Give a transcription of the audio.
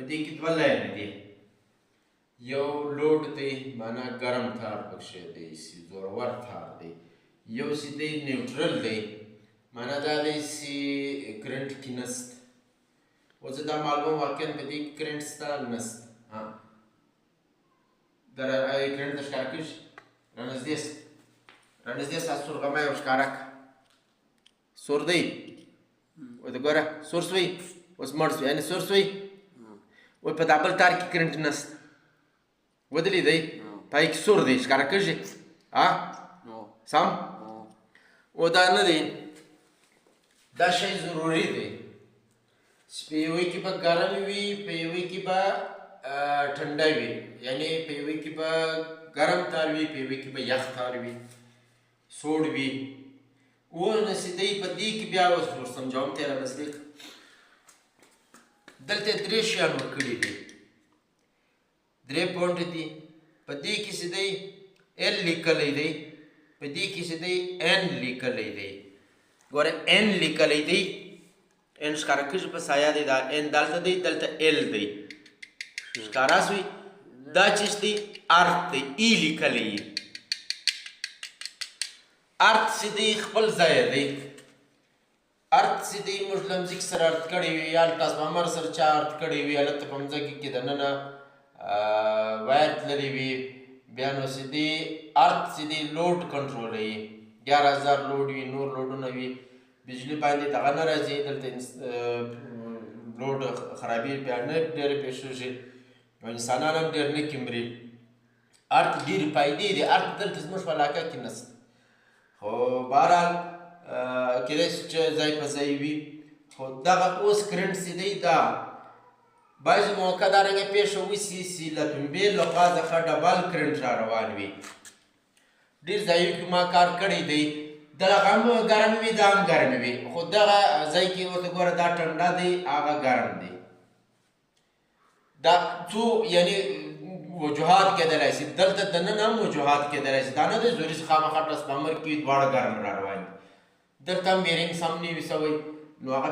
په دې کې دوه لاینه دي. یو لوډ دی معنا ګرم تار پکښې دی چې زورور تار دی. یو چې دی نیوټرل دی معنا دا دی چې کرنټ کې نسته. اوس دا معلومه واقعا په دې کې کرنټ شته نسته. کرنټ ته ښکاره کېږي رانږدې شه رانږدې شه سورغمی او ښکاره کړه. سور دی ورته ګوره سور شوی اوس مړ شوی یعنې سور شوی. اوس په دا بل تار کې کرنټ نسته ودلیدی پای کې سور دی ښکاره کېږي سم. او دا نه دی دا شی ضروري دی چې په یوې کې به ګرم وي په یوې کې به ټنډه وي یعنې په یوې کې به ګرم تار وي په یوې کې به یخ تار وي سوړ وي. اوس نصیدی په دې کې بیا اوس سمجھاوم ته را نزدیک دلته درې شیان ورکړي دي 3 پوینټ دي. په دې کې چې دی ایل لیکلی دی په دې کې چې دی این لیکلی دی. ګوره این لیکلی دی این ښکاره کېږي په سایه دی دا این دلته دی دلته ایل دی ښکاره شوي. دا چې دی ارت دی ای لیکلی یي. ارت چې دی خپل ځای دی. ارت چې دی موږ له مځکې سره ارت کړی وي یا له ټرانسفارمر سره چا ارت کړی وي هلته په مځکه کې دننه وایر تللی وي بیا نو چې دی ارت چې دی لوډ کنټرولوي 11000 لوډ وي نور لوډونه وي بجلی باندې دغه نه راځي دلته لوډ خرابي بیا نه ډېرې پېښېږي او انسانان هم ډېر نه کیمري. ارت ډېرې فایدې دي. ارت دلته زموږ په علاقه کې نشته خو بهرحال کېدای شي چې ځای په ځای وي. خو دغه اوس کرنټ چې دی دا بعضې موقع دارنګه پېښه وشي چې له پنبې له خوا څخه ډبل کرنټ را روان وي. ډېر ځایو کې ما کار کړی دی دغه هم ګرم وي دا هم ګرم وي خو دغه ځای کې ورته ګوره دا ټنډه دی هغه ګرم دی. دا څو یعنې وجوهات کېدلی شي دلته دننه هم وجوهات کېدلی شي. دا نه دی ضروري چې خامخا ټرانسفارمر کې دواړه ګرم را روان دي. دلته هم بیرنګ سم نه وي شوی نو هغه